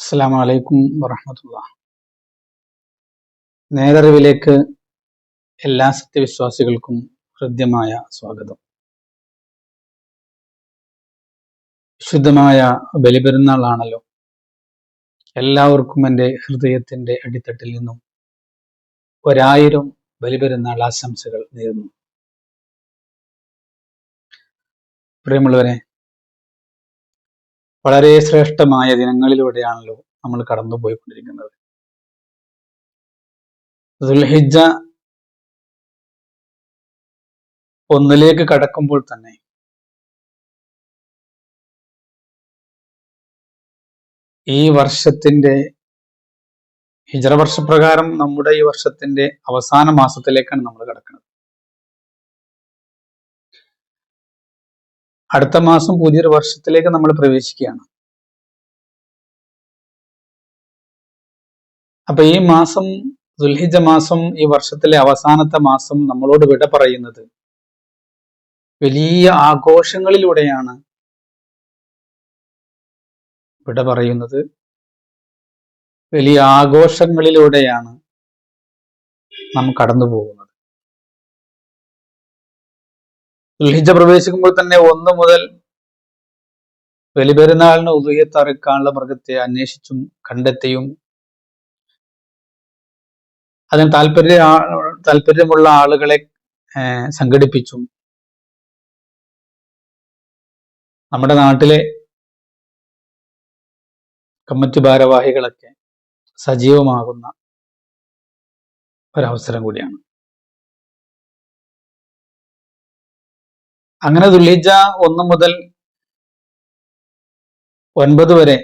അസ്സലാമു അലൈക്കും വറഹ്മത്തുള്ളാഹി. നേരറിവിലേക്ക് എല്ലാ സത്യവിശ്വാസികൾക്കും ഹൃദ്യമായ സ്വാഗതം. വിശുദ്ധമായ ബലിപെരുന്നാളാണല്ലോ. എല്ലാവർക്കും എൻ്റെ ഹൃദയത്തിൻ്റെ അടിത്തട്ടിൽ നിന്നും 1000 ബലിപെരുന്നാൾ ആശംസകൾ നേരുന്നു. പ്രിയമുള്ളവരെ, വളരെ ശ്രേഷ്ഠമായ ദിനങ്ങളിലൂടെയാണല്ലോ നമ്മൾ കടന്നുപോയിക്കൊണ്ടിരിക്കുന്നത്. ദുൽഹിജ്ജ 1 കടക്കുമ്പോൾ തന്നെ ഈ വർഷത്തിന്റെ ഹിജ്റ വർഷപ്രകാരം നമ്മുടെ ഈ വർഷത്തിന്റെ അവസാന മാസത്തിലേക്കാണ് നമ്മൾ കടക്കുന്നത്. അടുത്ത മാസം പുതിയൊരു വർഷത്തിലേക്ക് നമ്മൾ പ്രവേശിക്കുകയാണ്. അപ്പൊ ഈ മാസം, ദുൽഹിജ്ജ മാസം, ഈ വർഷത്തിലെ അവസാനത്തെ മാസം നമ്മളോട് വിട പറയുന്നത് വലിയ ആഘോഷങ്ങളിലൂടെയാണ് വിട പറയുന്നത്. വലിയ ആഘോഷങ്ങളിലൂടെയാണ് നാം കടന്നു പോകുന്നത്. ദുൽഹിജ്ജ പ്രവേശിക്കുമ്പോൾ തന്നെ 1 മുതൽ ബലിപെരുന്നാളിന് ഉദ്ഹിയ്യത്ത് അറുക്കാനുള്ള മൃഗത്തെ അന്വേഷിച്ചും കണ്ടെത്തിയും അതിന് താല്പര്യമുള്ള ആളുകളെ സംഘടിപ്പിച്ചും നമ്മുടെ നാട്ടിലെ കമ്മിറ്റി ഭാരവാഹികളൊക്കെ സജീവമാകുന്ന ഒരവസരം കൂടിയാണ്. അങ്ങനെ ദുൽഹിജ്ജ 1 മുതൽ 9 വരെ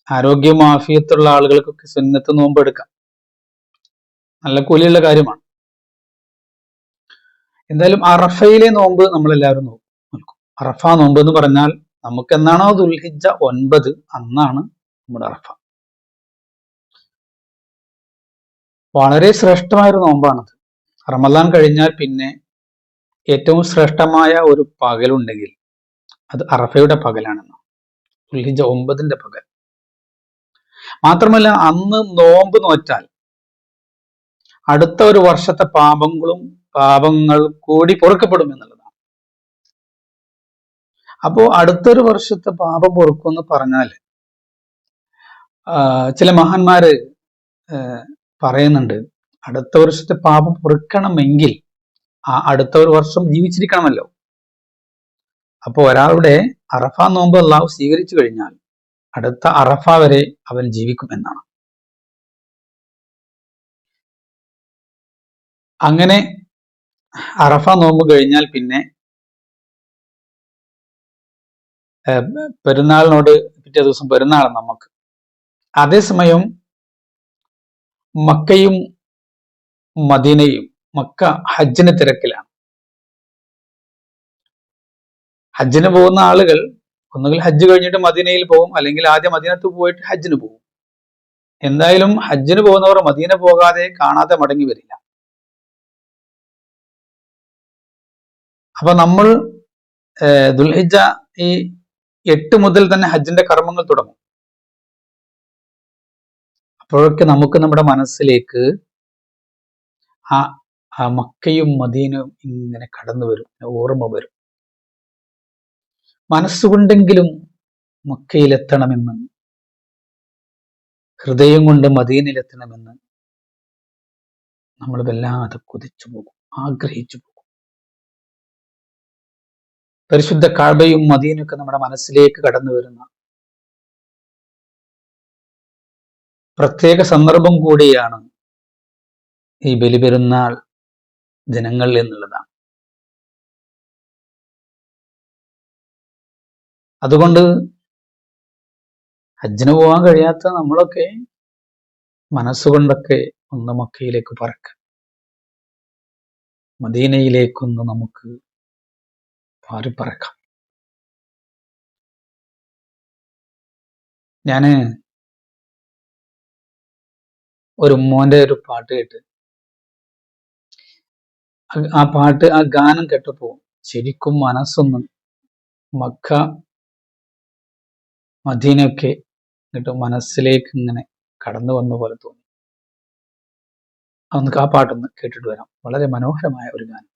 ആരോഗ്യവും ആഫിയത്തുള്ള ആളുകൾക്കൊക്കെ സുന്നത്ത് നോമ്പ് എടുക്കാം. നല്ല കൂലിയുള്ള കാര്യമാണ്. എന്തായാലും അറഫയിലെ നോമ്പ് നമ്മളെല്ലാവരും നോക്കും. അറഫ നോമ്പ് എന്ന് പറഞ്ഞാൽ നമുക്ക് എന്നാണോ ദുൽഹിജ്ജ 9 അന്നാണ് നമ്മുടെ അറഫ. വളരെ ശ്രേഷ്ഠമായൊരു നോമ്പാണത്. റമദാൻ കഴിഞ്ഞാൽ പിന്നെ ഏറ്റവും ശ്രേഷ്ഠമായ ഒരു പകലുണ്ടെങ്കിൽ അത് അറഫയുടെ പകലാണെന്ന്. ദുൽഹിജ്ജ 9ന്റെ പകൽ. മാത്രമല്ല, അന്ന് നോമ്പ് നോറ്റാൽ അടുത്ത ഒരു വർഷത്തെ പാപങ്ങൾ കൂടി പൊറുക്കപ്പെടും എന്നുള്ളതാണ്. അപ്പോ അടുത്തൊരു വർഷത്തെ പാപം പൊറുക്കുമെന്ന് പറഞ്ഞാൽ ചില മഹാന്മാര് പറയുന്നുണ്ട്, അടുത്ത വർഷത്തെ പാപം പൊറുക്കണമെങ്കിൽ ആ അടുത്ത ഒരു വർഷം ജീവിച്ചിരിക്കണമല്ലോ. അപ്പൊ ഒരാളുടെ അറഫ നോമ്പ് അല്ലാഹു സ്വീകരിച്ചു കഴിഞ്ഞാൽ അടുത്ത അറഫ വരെ അവൻ ജീവിക്കും എന്നാണ്. അങ്ങനെ അറഫ നോമ്പ് കഴിഞ്ഞാൽ പിന്നെ പെരുന്നാളിനോട് പിറ്റേ ദിവസം പെരുന്നാളാണ് നമുക്ക്. അതേസമയം മക്കയും മദീനയും, മക്ക ഹജ്ജിന് തിരക്കിലാണ്. ഹജ്ജിന് പോകുന്ന ആളുകൾ ഒന്നുകിൽ ഹജ്ജ് കഴിഞ്ഞിട്ട് മദീനയിൽ പോകും, അല്ലെങ്കിൽ ആദ്യം മദീനത്ത് പോയിട്ട് ഹജ്ജിന് പോകും. എന്തായാലും ഹജ്ജിന് പോകുന്നവർ മദീന പോകാതെ കാണാതെ മടങ്ങി വരില്ല. അപ്പൊ നമ്മൾ ദുൽഹിജ്ജ ഈ 8 മുതൽ തന്നെ ഹജ്ജിന്റെ കർമ്മങ്ങൾ തുടങ്ങും. അപ്പോഴൊക്കെ നമുക്ക് നമ്മുടെ മനസ്സിലേക്ക് ആ മക്കയും മദീനയും ഇങ്ങനെ കടന്നു വരും, ഓർമ്മ വരും. മനസ്സുകൊണ്ടെങ്കിലും മക്കയിലെത്തണമെന്ന്, ഹൃദയം കൊണ്ട് മദീനയിലെത്തണമെന്ന് നമ്മൾ വല്ലാതെ കൊതിച്ചു പോകും, ആഗ്രഹിച്ചു പോകും. പരിശുദ്ധ കഅബയും മദീനയൊക്കെ നമ്മുടെ മനസ്സിലേക്ക് കടന്നു വരുന്ന പ്രത്യേക സന്ദർഭം കൂടിയാണ് ഈ ബലിപെരുന്നാൾ ദിനങ്ങൾ എന്നുള്ളതാണ്. അതുകൊണ്ട് ഹജ്ജിന് പോകാൻ കഴിയാത്ത നമ്മളൊക്കെ മനസ്സുകൊണ്ടൊക്കെ ഒന്ന് മക്കയിലേക്ക് പറക്കുക, മദീനയിലേക്കൊന്ന് നമുക്ക് പാറിപ്പറക്കാം. ഞാന് ഒരു മോന്റെ ഒരു പാട്ട് കേട്ട്, ആ ഗാനം കേട്ടപ്പോ ശരിക്കും മനസ്സൊന്ന് മക്ക മദീനയൊക്കെ എന്നിട്ട് മനസ്സിലേക്ക് ഇങ്ങനെ കടന്നു വന്ന പോലെ തോന്നി. നമുക്ക് ആ പാട്ടൊന്ന് കേട്ടിട്ട് വരാം. വളരെ മനോഹരമായ ഒരു ഗാനം.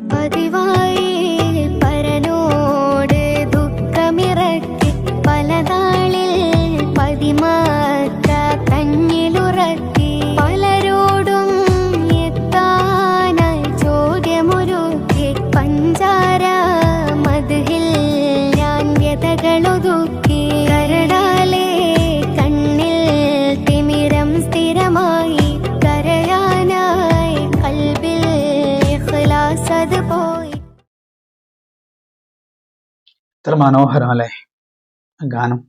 പതിവായി പരനോട് ദുഃഖമിറക്കി പലതാളിൽ പതിമാറ്റ തന്നിലുറക്കി പലരോടും എത്താനായി ചോദ്യമൊരുക്കി പഞ്ചാര മധുഹിൽ ഞാൻ വ്യതകളൊതുക്കി കരടാലെ കണ്ണിൽ തിമിരം സ്ഥിരമായി കരയാനായി കൽബിൽ ഇഖ്ലാസ് പോയി. എത്ര മനോഹരം അല്ലെ ഗാനം.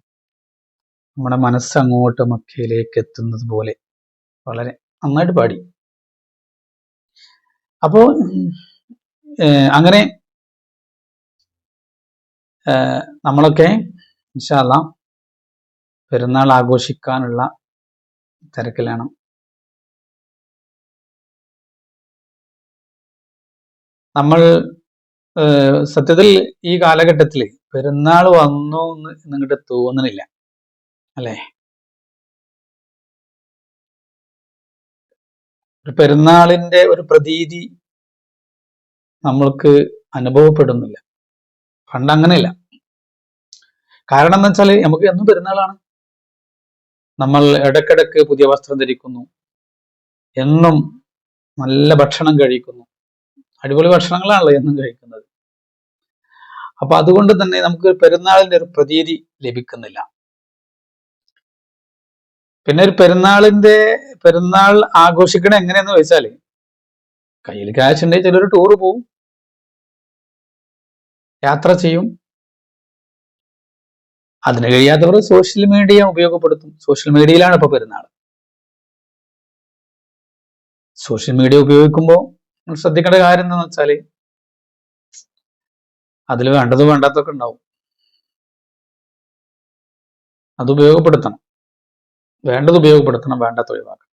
നമ്മുടെ മനസ്സ് അങ്ങോട്ട് മക്കയിലേക്ക് എത്തുന്നത് പോലെ വളരെ നന്നായിട്ട് പാടി. അപ്പോ അങ്ങനെ നമ്മളൊക്കെ ഇൻഷാ അല്ലാഹ് പെരുന്നാൾ ആഘോഷിക്കാനുള്ള തിരക്കിലാണ്. നമ്മൾ സത്യത്തിൽ ഈ കാലഘട്ടത്തിൽ പെരുന്നാൾ വന്നു എന്ന് നിങ്ങട്ട് തോന്നണില്ല അല്ലെ? ഒരു പെരുന്നാളിന്റെ ഒരു പ്രതീതി നമ്മൾക്ക് അനുഭവപ്പെടുന്നില്ല. പണ്ട് അങ്ങനെയില്ല. കാരണം എന്ന് വെച്ചാൽ നമുക്ക് എന്നും പെരുന്നാളാണ്. നമ്മൾ ഇടക്കിടക്ക് പുതിയ വസ്ത്രം ധരിക്കുന്നു, എന്നും നല്ല ഭക്ഷണം കഴിക്കുന്നു. അടിപൊളി ഭക്ഷണങ്ങളാണല്ലോ എന്നും കഴിക്കുന്നത്. അപ്പൊ അതുകൊണ്ട് തന്നെ നമുക്ക് പെരുന്നാളിന്റെ ഒരു പ്രതീതി ലഭിക്കുന്നില്ല. പിന്നെ ഒരു പെരുന്നാൾ ആഘോഷിക്കണ എങ്ങനെയാന്ന് ചോദിച്ചാല്, കയ്യിൽ ക്യാഷ് ഉണ്ടെങ്കിൽ ചിലർ ടൂറ് പോവും, യാത്ര ചെയ്യും. അതിന് കഴിയാത്തവർ സോഷ്യൽ മീഡിയ ഉപയോഗപ്പെടുത്തും. സോഷ്യൽ മീഡിയയിലാണ് ഇപ്പൊ പെരുന്നാൾ. സോഷ്യൽ മീഡിയ ഉപയോഗിക്കുമ്പോൾ ശ്രദ്ധിക്കേണ്ട കാര്യം എന്താണെന്ന് വെച്ചാല്, അതിൽ വേണ്ടതും വേണ്ടാത്തൊക്കെ ഉണ്ടാവും. അത് ഉപയോഗപ്പെടുത്തണം. വേണ്ടത് ഉപയോഗപ്പെടുത്തണം, വേണ്ടാത്ത ഒഴിവാക്കണം.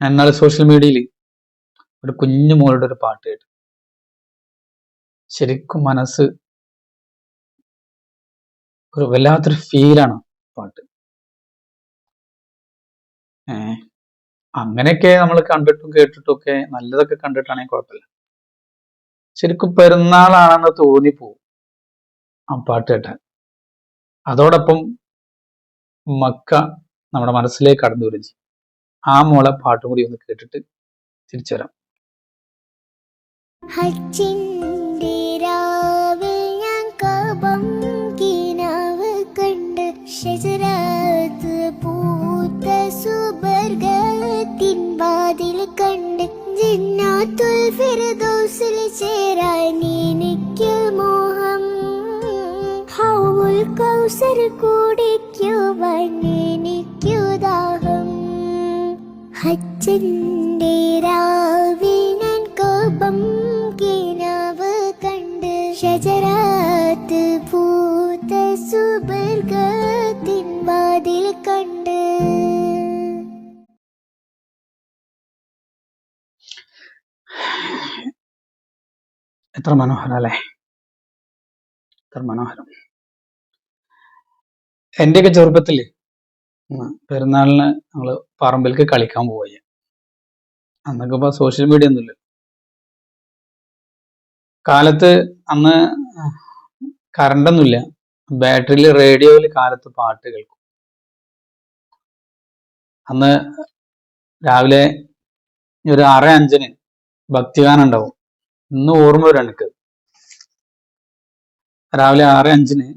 എന്നാൽ സോഷ്യൽ മീഡിയയിൽ ഒരു കുഞ്ഞു മോളുടെ ഒരു പാട്ട് കേട്ടു. ശരിക്കും മനസ്സ് ഒരു വല്ലാത്തൊരു ഫീലാണ് പാട്ട്. അങ്ങനെയൊക്കെ നമ്മൾ കണ്ടിട്ടും കേട്ടിട്ടും ഒക്കെ നല്ലതൊക്കെ കണ്ടിട്ടാണെങ്കിൽ കുഴപ്പമില്ല. ശരിക്കും പെരുന്നാളാണെന്ന് തോന്നിപ്പോവും ആ പാട്ട് കേട്ടാൽ. അതോടൊപ്പം മക്ക നമ്മുടെ മനസ്സിലേക്ക് കടന്നു വരും ചെയ്യും. ആ മോളെ പാട്ടും കൂടി ഒന്ന് കേട്ടിട്ട് തിരിച്ചു വരാം. കണ്ട് ജന്നാത്തുൽ ഫിർദൗസിൽ ചേരാൻ എനിക്ക് മോഹം, ഹൗലുൽ കൗസർ കുടിക്കുവാൻ എനിക്കു ദാഹം. ഹജ്ജിന്റെ രാവിൽ ഞാൻ കോപം കിനാവ് കണ്ട് ഷജറാത്ത് പൂത്ത സുബർഗത്തിൻ വാതിൽ കണ്ട്. എത്ര മനോഹരം അല്ലേ? എത്ര മനോഹരം. എന്റെയൊക്കെ ചെറുപ്പത്തില് പെരുന്നാളിന് നമ്മള് പറമ്പിലേക്ക് കളിക്കാൻ പോവുക. അന്നൊക്കെ ഇപ്പൊ സോഷ്യൽ മീഡിയ ഒന്നുമില്ല. കാലത്ത് അന്ന് കറണ്ടൊന്നുമില്ല. ബാറ്ററിയിൽ റേഡിയോയിൽ കാലത്ത് പാട്ട് കേൾക്കും. അന്ന് രാവിലെ ഒരു 6:05 ഭക്തിഗാനം ഉണ്ടാവും. ഇന്ന് ഓർമ്മ വരും എനിക്ക്. രാവിലെ 6:05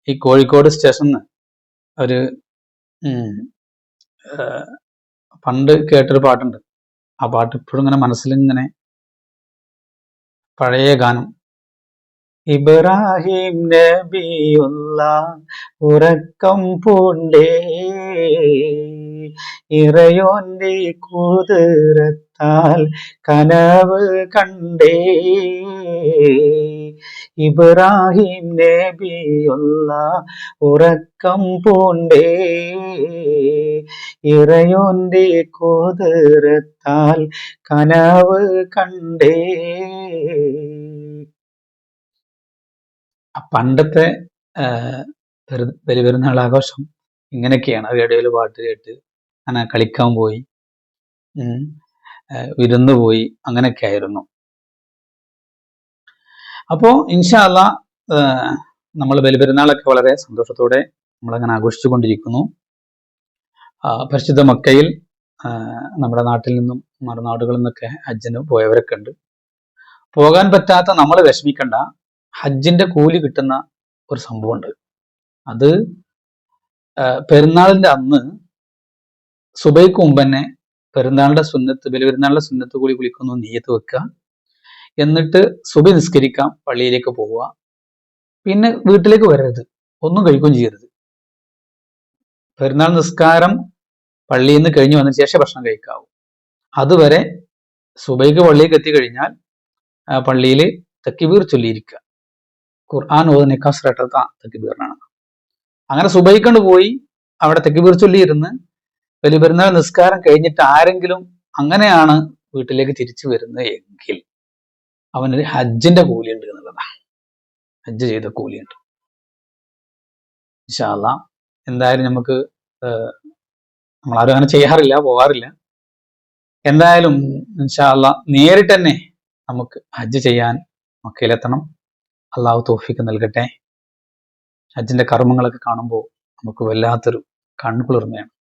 ഈ കോഴിക്കോട് സ്റ്റേഷനിൽ ഒരു പണ്ട് കേട്ടൊരു പാട്ടുണ്ട്. ആ പാട്ട് ഇപ്പോഴും ഇങ്ങനെ മനസ്സിലിങ്ങനെ പഴയ ഗാനം. ഇബ്രാഹിം നബിയുള്ള ഉറക്കം പൂണ്ടേ, ഇറയോന്റെ കുതിരത്താൽ കനവ് കണ്ടേ. ഇബ്രാഹിം നബിയുള്ള ഉറക്കം പൂണ്ടേ, ഇറയോന്റെ കുതിരത്താൽ കനവ് കണ്ടേ. പണ്ടത്തെ ബലിപെരുന്നാൾ ആഘോഷം ഇങ്ങനെയൊക്കെയാണ്. റേഡിയോയിൽ പാട്ട് കേട്ട് അങ്ങനെ കളിക്കാൻ പോയി, വിരുന്ന് പോയി, അങ്ങനെയൊക്കെ ആയിരുന്നു. അപ്പോ ഇൻഷാ അള്ളാ നമ്മൾ ബലിപെരുന്നാളൊക്കെ വളരെ സന്തോഷത്തോടെ നമ്മളങ്ങനെ ആഘോഷിച്ചു കൊണ്ടിരിക്കുന്നു. പരിശുദ്ധ മക്കയിൽ നമ്മുടെ നാട്ടിൽ നിന്നും മറുനാടുകളിൽ നിന്നൊക്കെ ഹജ്ജിന് പോയവരൊക്കെ ഉണ്ട്. പോകാൻ പറ്റാത്ത നമ്മൾ വിഷമിക്കണ്ട. ഹജ്ജിന്റെ കൂലി കിട്ടുന്ന ഒരു സംഭവമുണ്ട്. അത് പെരുന്നാളിന്റെ അന്ന് സുബൈക്ക് മുമ്പ് തന്നെ ബലിപെരുന്നാളിന്റെ സുന്നത്ത് കൂലി കുളിക്കുന്നു നിയ്യത്ത് വെക്കുക. എന്നിട്ട് സുബൈ നിസ്കരിക്കാം, പള്ളിയിലേക്ക് പോവുക. പിന്നെ വീട്ടിലേക്ക് വരരുത്, ഒന്നും കഴിക്കുകയും ചെയ്യരുത്. പെരുന്നാൾ നിസ്കാരം പള്ളിയിൽ നിന്ന് കഴിഞ്ഞ് വന്ന ശേഷം ഭക്ഷണം കഴിക്കാവൂ. അതുവരെ സുബൈക്ക് പള്ളിയിലേക്ക് എത്തിക്കഴിഞ്ഞാൽ പള്ളിയിൽ തക്ബീർ ചൊല്ലിയിരിക്കുക. ഖുർആൻ ഓതുന്നേക്കാൾ ശ്രേഷ്ഠത തക്ബീറിനാണ്. അങ്ങനെ സുബൈക്കണ്ട് പോയി അവിടെ തക്ബീർ ചൊല്ലിയിരുന്ന് ബലിപെരുന്നാൾ നിസ്കാരം കഴിഞ്ഞിട്ട് ആരെങ്കിലും അങ്ങനെയാണ് വീട്ടിലേക്ക് തിരിച്ചു വരുന്നത് എങ്കിൽ അവനൊരു ഹജ്ജിന്റെ കൂലിയുണ്ട് എന്നുള്ളതാണ്. ഹജ്ജ് ചെയ്ത കൂലിയുണ്ട്. ഇൻഷാ അല്ലാ എന്തായാലും നമുക്ക് നമ്മളാരും അങ്ങനെ ചെയ്യാറില്ല, പോകാറില്ല. എന്തായാലും ഇൻഷാ അല്ലാ നേരിട്ട് തന്നെ നമുക്ക് ഹജ്ജ് ചെയ്യാൻ മക്കയിലെത്തണം. അള്ളാഹു തൗഫീഖ് നൽകട്ടെ. ഹജ്ജിന്റെ കർമ്മങ്ങളൊക്കെ കാണുമ്പോൾ നമുക്ക് വല്ലാത്തൊരു കൺകുളിർമയാണ്.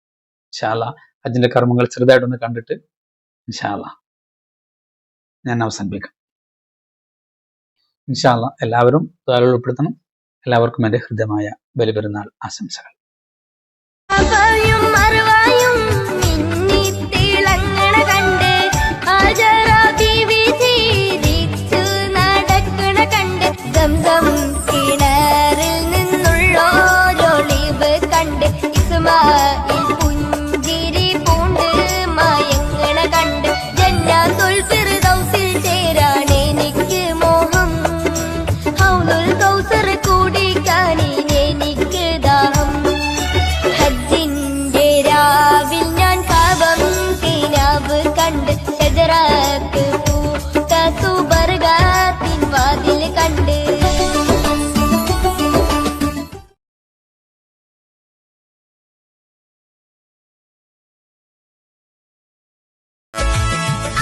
ഇൻഷാ അല്ലാ ഹജ്ജിന്റെ കർമ്മങ്ങൾ ചെറുതായിട്ടൊന്ന് കണ്ടിട്ട് ഇൻഷാ അല്ലാ ഞാൻ അവസാനിപ്പിക്കാം. ഇൻഷാ അല്ലാ എല്ലാവരും ദുആയിൽ ഉൾപ്പെടുത്തണം. എല്ലാവർക്കും എൻ്റെ ഹൃദ്യമായ ബലിപെരുന്നാൾ ആശംസകൾ.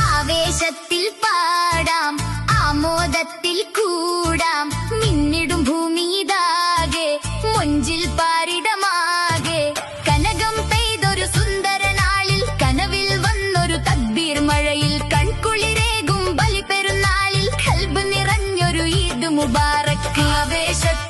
ആവേശത്തിൽ പാടാം, ആമോദത്തിൽ കൂടാം, മിന്നിടും ഭൂമിതാകെ മൊഞ്ചിൽ പാരിടമാകെ. കനകം പെയ്തൊരു സുന്ദര നാളിൽ, കനവിൽ വന്നൊരു തക്ബീർ മഴയിൽ, കൺകുളിരേകും ബലിപെരുന്നാളിൽ, ഖൽബ് നിറഞ്ഞൊരു ഈദ് മുബാറക്. ആവേശത്തിൽ